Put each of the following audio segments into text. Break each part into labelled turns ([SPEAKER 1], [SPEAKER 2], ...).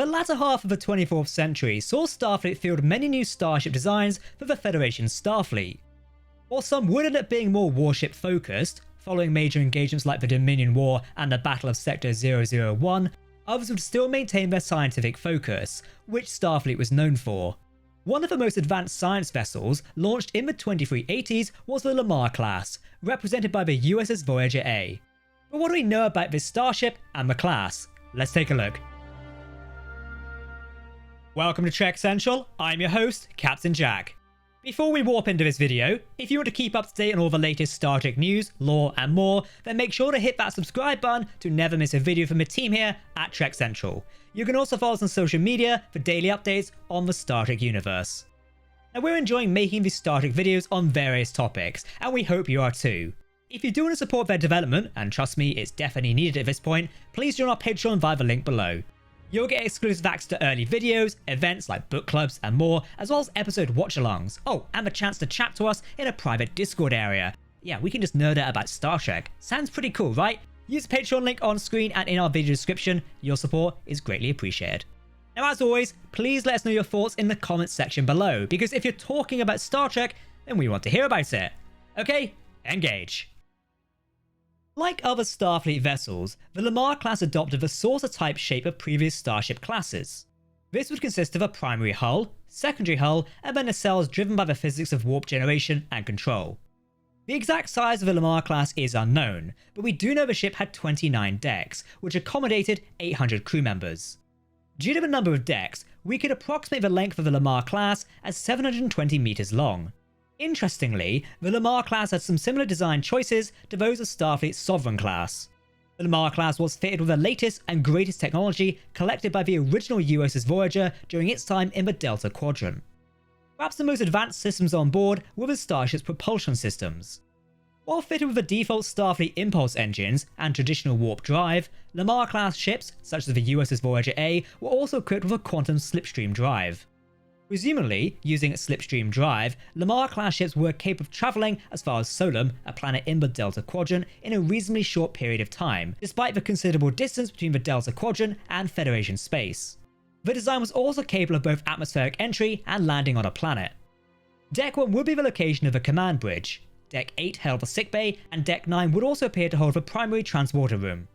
[SPEAKER 1] The latter half of the 24th century saw Starfleet field many new starship designs for the Federation Starfleet. While some would end up being more warship-focused, following major engagements like the Dominion War and the Battle of Sector 001, others would still maintain their scientific focus, which Starfleet was known for. One of the most advanced science vessels launched in the 2380s was the Lamarr-class, represented by the USS Voyager-A. But what do we know about this starship and the class? Let's take a look. Welcome to Trek Central, I'm your host, Captain Jack. Before we warp into this video, if you want to keep up to date on all the latest Star Trek news, lore and more, then make sure to hit that subscribe button to never miss a video from the team here at Trek Central. You can also follow us on social media for daily updates on the Star Trek universe. Now we're enjoying making these Star Trek videos on various topics, and we hope you are too. If you do want to support their development, and trust me, it's definitely needed at this point, please join our Patreon via the link below. You'll get exclusive access to early videos, events like book clubs and more, as well as episode watch-alongs. Oh, and the chance to chat to us in a private Discord area. Yeah, we can just nerd out about Star Trek. Sounds pretty cool, right? Use the Patreon link on screen and in our video description. Your support is greatly appreciated. Now as always, please let us know your thoughts in the comments section below, because if you're talking about Star Trek, then we want to hear about it. Okay, engage. Like other Starfleet vessels, the Lamarr-class adopted the saucer-type shape of previous Starship classes. This would consist of a primary hull, secondary hull, and then nacelles driven by the physics of warp generation and control. The exact size of the Lamarr-class is unknown, but we do know the ship had 29 decks, which accommodated 800 crew members. Due to the number of decks, we could approximate the length of the Lamarr-class as 720 meters long. Interestingly, the Lamarr-class had some similar design choices to those of Starfleet's Sovereign class. The Lamarr-class was fitted with the latest and greatest technology collected by the original USS Voyager during its time in the Delta Quadrant. Perhaps the most advanced systems on board were the Starship's propulsion systems. While fitted with the default Starfleet impulse engines and traditional warp drive, Lamarr-class ships, such as the USS Voyager-A, were also equipped with a quantum slipstream drive. Presumably, using slipstream drive, Lamarr-class ships were capable of travelling as far as Solum, a planet in the Delta Quadrant, in a reasonably short period of time, despite the considerable distance between the Delta Quadrant and Federation space. The design was also capable of both atmospheric entry and landing on a planet. Deck 1 would be the location of the command bridge. Deck 8 held the sickbay, and Deck 9 would also appear to hold the primary transporter room.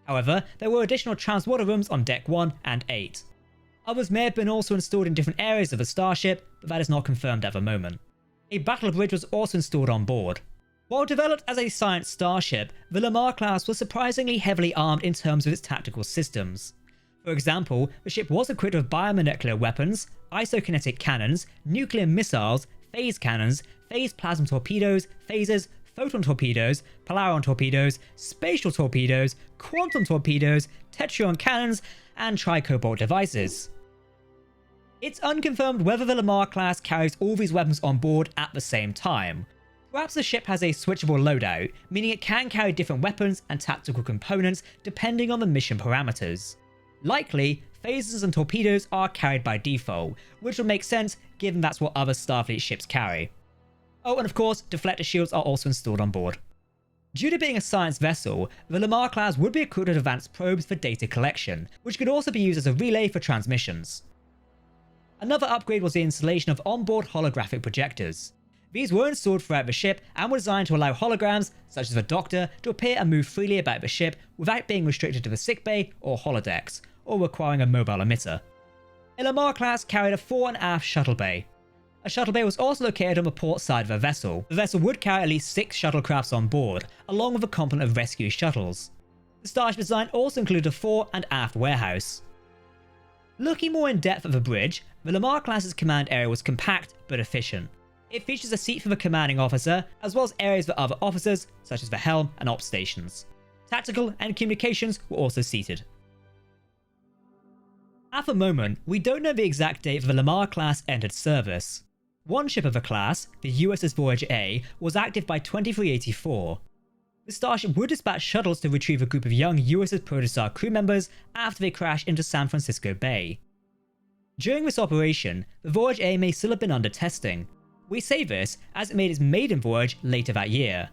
[SPEAKER 1] However, there were additional transporter rooms on Deck 1 and 8. Others may have been also installed in different areas of the Starship, but that is not confirmed at the moment. A battle bridge was also installed on board. While developed as a science starship, the Lamarr-class was surprisingly heavily armed in terms of its tactical systems. For example, the ship was equipped with biomolecular weapons, isokinetic cannons, nuclear missiles, phase cannons, phase plasma torpedoes, phasers, photon torpedoes, polaron torpedoes, spatial torpedoes, quantum torpedoes, tetryon cannons, and tricobalt devices. It's unconfirmed whether the Lamarr-class carries all these weapons on board at the same time. Perhaps the ship has a switchable loadout, meaning it can carry different weapons and tactical components depending on the mission parameters. Likely, phasers and torpedoes are carried by default, which would make sense given that's what other Starfleet ships carry. Oh, and of course, deflector shields are also installed on board. Due to being a science vessel, the Lamarr-class would be equipped with advanced probes for data collection, which could also be used as a relay for transmissions. Another upgrade was the installation of onboard holographic projectors. These were installed throughout the ship and were designed to allow holograms, such as the Doctor, to appear and move freely about the ship without being restricted to the sickbay or holodecks, or requiring a mobile emitter. A Lamarr-class carried a fore and aft shuttle bay. A shuttle bay was also located on the port side of the vessel. The vessel would carry at least 6 shuttlecrafts on board, along with a complement of rescue shuttles. The Starship design also included a fore and aft warehouse. Looking more in depth at the bridge, the Lamarr-class's command area was compact but efficient. It features a seat for the commanding officer, as well as areas for other officers, such as the helm and ops stations. Tactical and communications were also seated. At the moment, we don't know the exact date the Lamarr-class entered service. One ship of the class, the USS Voyager-A, was active by 2384. The Starship would dispatch shuttles to retrieve a group of young USS Protostar crew members after they crashed into San Francisco Bay. During this operation, the Voyager-A may still have been under testing. We say this as it made its maiden voyage later that year.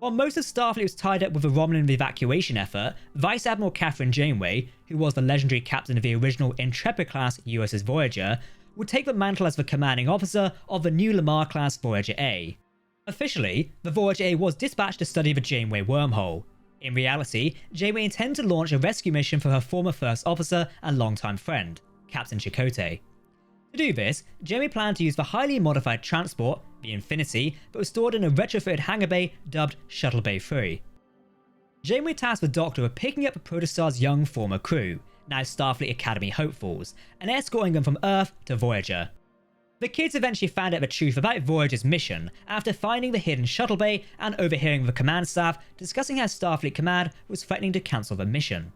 [SPEAKER 1] While most of Starfleet was tied up with the Romulan evacuation effort, Vice Admiral Catherine Janeway, who was the legendary captain of the original Intrepid-class USS Voyager, would take the mantle as the commanding officer of the new Lamarr-class Voyager-A. Officially, the Voyager-A was dispatched to study the Janeway wormhole. In reality, Janeway intended to launch a rescue mission for her former first officer and longtime friend, Captain Chakotay. To do this, Janeway planned to use the highly modified transport, the Infinity, but was stored in a retrofitted hangar bay dubbed Shuttle Bay 3. Janeway tasked the Doctor with picking up the Protostar's young former crew, now Starfleet Academy hopefuls, and escorting them from Earth to Voyager. The kids eventually found out the truth about Voyager's mission after finding the hidden shuttle bay and overhearing the command staff discussing how Starfleet Command was threatening to cancel the mission.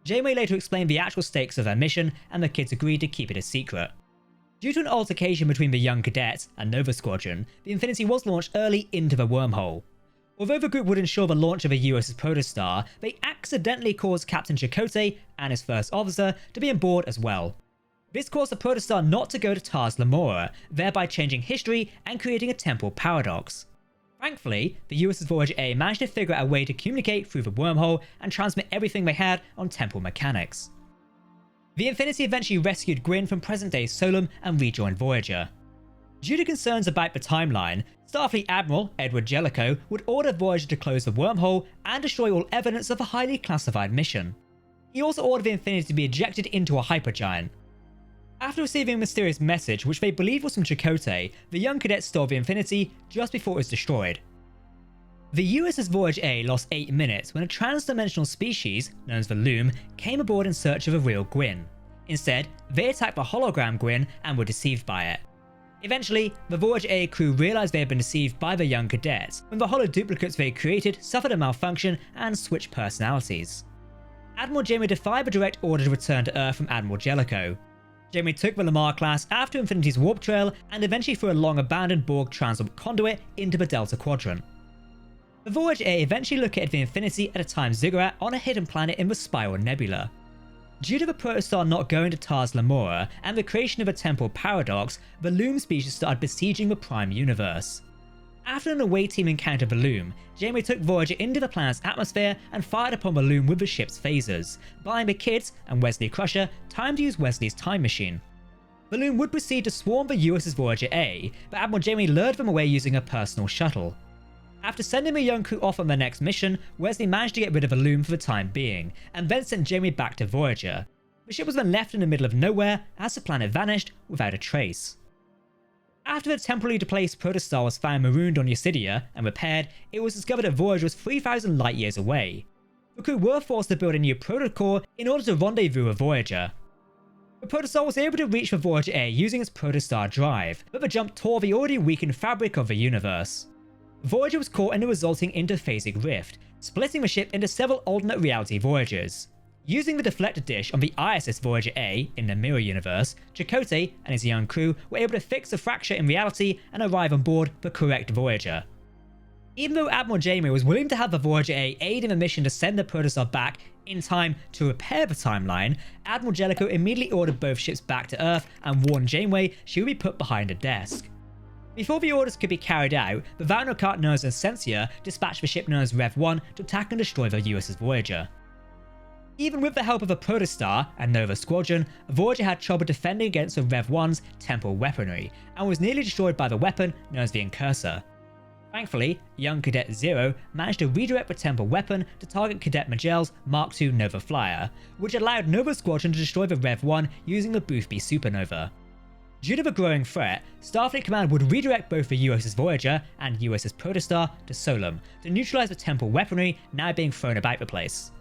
[SPEAKER 1] Janeway later explained the actual stakes of their mission, and the kids agreed to keep it a secret. Due to an altercation between the young cadets and Nova Squadron, the Infinity was launched early into the wormhole. Although the group would ensure the launch of a USS Protostar, they accidentally caused Captain Chakotay and his first officer to be on board as well. This caused the Protostar not to go to Tars Lamora, thereby changing history and creating a temporal paradox. Thankfully, the USS Voyager-A managed to figure out a way to communicate through the wormhole and transmit everything they had on temporal mechanics. The Infinity eventually rescued Gwyn from present-day Solum and rejoined Voyager. Due to concerns about the timeline, Starfleet Admiral Edward Jellicoe would order Voyager to close the wormhole and destroy all evidence of the highly classified mission. He also ordered the Infinity to be ejected into a hypergiant. After receiving a mysterious message which they believed was from Chakotay, the young cadets stole the Infinity just before it was destroyed. The USS Voyager-A lost 8 minutes when a trans-dimensional species, known as the Loom, came aboard in search of a real Gwyn. Instead, they attacked the hologram Gwyn and were deceived by it. Eventually, the Voyager-A crew realized they had been deceived by the young cadets when the holo duplicates they created suffered a malfunction and switched personalities. Admiral Janeway defied the direct order to return to Earth from Admiral Jellicoe. Janeway took the Lamarr-class after Infinity's warp trail and eventually threw a long-abandoned Borg transport conduit into the Delta Quadrant. The Voyager-A eventually located the Infinity at a time ziggurat on a hidden planet in the Spiral Nebula. Due to the Protostar not going to Tars Lamora and the creation of a temporal paradox, the Loom species started besieging the Prime Universe. After an away team encountered the Loom, Janeway took Voyager into the planet's atmosphere and fired upon the Loom with the ship's phasers, buying the kids and Wesley Crusher time to use Wesley's time machine. The Loom would proceed to swarm the USS Voyager-A, but Admiral Janeway lured them away using a personal shuttle. After sending the young crew off on their next mission, Wesley managed to get rid of the Loom for the time being, and then sent Janeway back to Voyager. The ship was then left in the middle of nowhere as the planet vanished without a trace. After the temporarily displaced Protostar was found marooned on Yesidia and repaired, it was discovered that Voyager was 3,000 light years away. The crew were forced to build a new protocore in order to rendezvous with Voyager. The Protostar was able to reach the Voyager-A using its Protostar drive, but the jump tore the already weakened fabric of the universe. Voyager was caught in a resulting interphasic rift, splitting the ship into several alternate reality Voyagers. Using the deflector dish on the ISS Voyager-A in the mirror universe, Chakotay and his young crew were able to fix the fracture in reality and arrive on board the correct Voyager. Even though Admiral Janeway was willing to have the Voyager-A aid in the mission to send the Protostar back in time to repair the timeline, Admiral Jellicoe immediately ordered both ships back to Earth and warned Janeway she would be put behind a desk. Before the orders could be carried out, the Valnocart known as Essentia dispatched the ship known as Rev-1 to attack and destroy the USS Voyager. Even with the help of the Protostar and Nova Squadron, Voyager had trouble defending against the Rev-1's temporal weaponry, and was nearly destroyed by the weapon known as the Incursor. Thankfully, young Cadet Zero managed to redirect the temporal weapon to target Cadet Magel's Mark II Nova Flyer, which allowed Nova Squadron to destroy the Rev-1 using the Boothby Supernova. Due to the growing threat, Starfleet Command would redirect both the USS Voyager and USS Protostar to Solum to neutralize the temporal weaponry now being thrown about the place.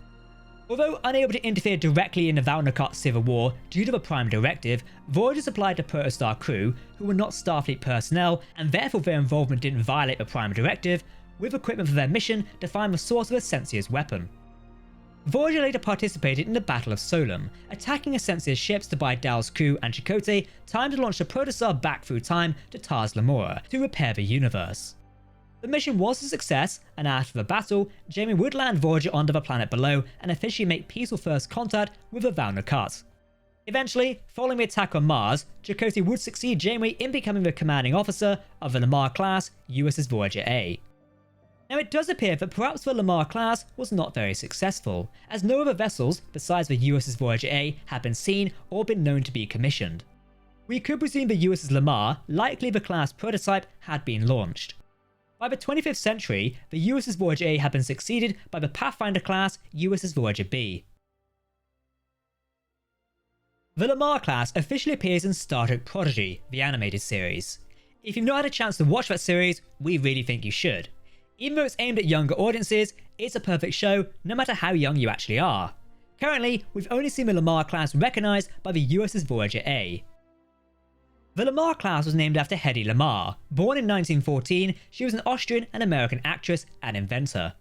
[SPEAKER 1] Although unable to interfere directly in the Valnocart civil war due to the Prime Directive, Voyager supplied the Protostar crew, who were not Starfleet personnel and therefore their involvement didn't violate the Prime Directive, with equipment for their mission to find the source of Essentia's weapon. Voyager later participated in the Battle of Solum, attacking Essentia's ships to buy Dal's crew and Chakotay time to launch the Protostar back through time to Tars Lamora to repair the universe. The mission was a success, and after the battle, Janeway would land Voyager onto the planet below and officially make peaceful first contact with the Valnocart. Eventually, following the attack on Mars, Chakotay would succeed Janeway in becoming the commanding officer of the Lamarr-class USS Voyager-A. Now it does appear that perhaps the Lamarr-class was not very successful, as no other vessels besides the USS Voyager-A have been seen or been known to be commissioned. We could presume the USS Lamarr, likely the class prototype, had been launched. By the 25th century, the USS Voyager-A had been succeeded by the Pathfinder-class USS Voyager-B. The Lamarr-class officially appears in Star Trek Prodigy, the animated series. If you've not had a chance to watch that series, we really think you should. Even though it's aimed at younger audiences, it's a perfect show no matter how young you actually are. Currently, we've only seen the Lamarr-class recognised by the USS Voyager-A. The Lamarr-class was named after Hedy Lamarr. Born in 1914, she was an Austrian and American actress and inventor.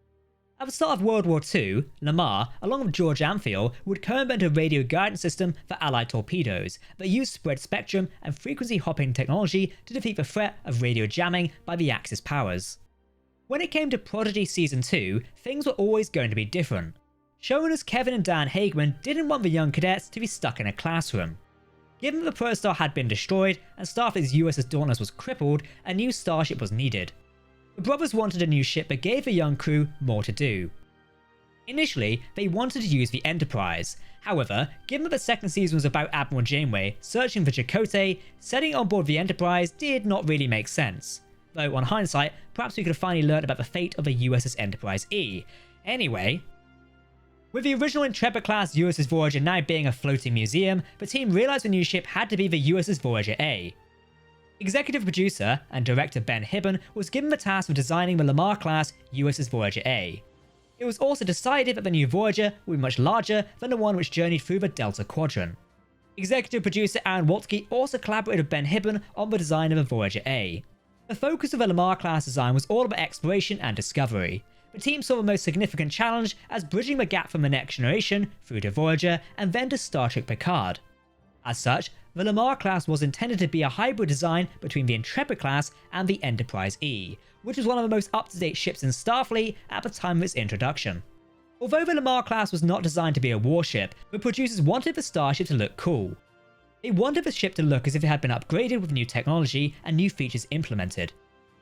[SPEAKER 1] At the start of World War II, Lamarr, along with George Antheil, would co-invent a radio guidance system for Allied torpedoes that used spread spectrum and frequency hopping technology to defeat the threat of radio jamming by the Axis powers. When it came to Prodigy Season 2, things were always going to be different. Showrunners Kevin and Dan Hageman didn't want the young cadets to be stuck in a classroom. Given that the Protostar had been destroyed and Starfleet's USS Dauntless was crippled, a new starship was needed. The brothers wanted a new ship that gave the young crew more to do. Initially, they wanted to use the Enterprise. However, given that the second season was about Admiral Janeway searching for Chakotay, setting it on board the Enterprise did not really make sense. Though on hindsight, perhaps we could have finally learned about the fate of the USS Enterprise E. Anyway, with the original Intrepid-class USS Voyager now being a floating museum, the team realised the new ship had to be the USS Voyager-A. Executive producer and director Ben Hibben was given the task of designing the Lamarr-class USS Voyager-A. It was also decided that the new Voyager would be much larger than the one which journeyed through the Delta Quadrant. Executive producer Aaron Waltke also collaborated with Ben Hibben on the design of the Voyager-A. The focus of the Lamarr-class design was all about exploration and discovery. The team saw the most significant challenge as bridging the gap from the Next Generation through to Voyager and then to Star Trek Picard. As such, the Lamarr-class was intended to be a hybrid design between the Intrepid-class and the Enterprise E, which was one of the most up-to-date ships in Starfleet at the time of its introduction. Although the Lamarr-class was not designed to be a warship, the producers wanted the Starship to look cool. They wanted the ship to look as if it had been upgraded with new technology and new features implemented.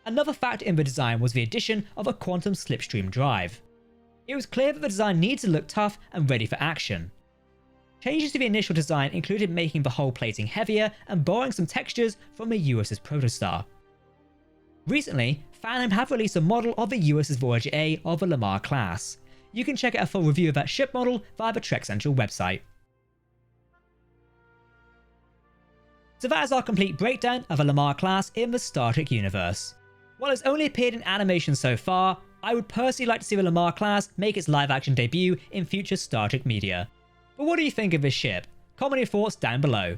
[SPEAKER 1] Another factor in the design was the addition of a quantum slipstream drive. It was clear that the design needed to look tough and ready for action. Changes to the initial design included making the hull plating heavier and borrowing some textures from the USS Protostar. Recently, Fandom have released a model of the USS Voyager-A of the Lamarr class. You can check out a full review of that ship model via the Trek Central website. So that is our complete breakdown of the Lamarr class in the Star Trek universe. While it's only appeared in animation so far, I would personally like to see the Lamarr class make its live action debut in future Star Trek media. But what do you think of this ship? Comment your thoughts down below.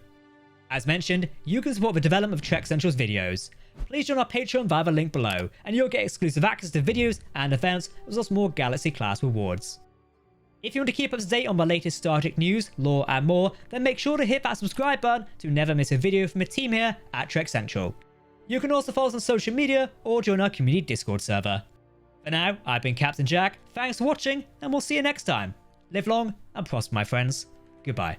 [SPEAKER 1] As mentioned, you can support the development of Trek Central's videos. Please join our Patreon via the link below, and you'll get exclusive access to videos and events, as well as more Galaxy class rewards. If you want to keep up to date on the latest Star Trek news, lore and more, then make sure to hit that subscribe button to never miss a video from the team here at Trek Central. You can also follow us on social media or join our community Discord server. For now, I've been Captain Jack, thanks for watching, and we'll see you next time. Live long and prosper, my friends. Goodbye.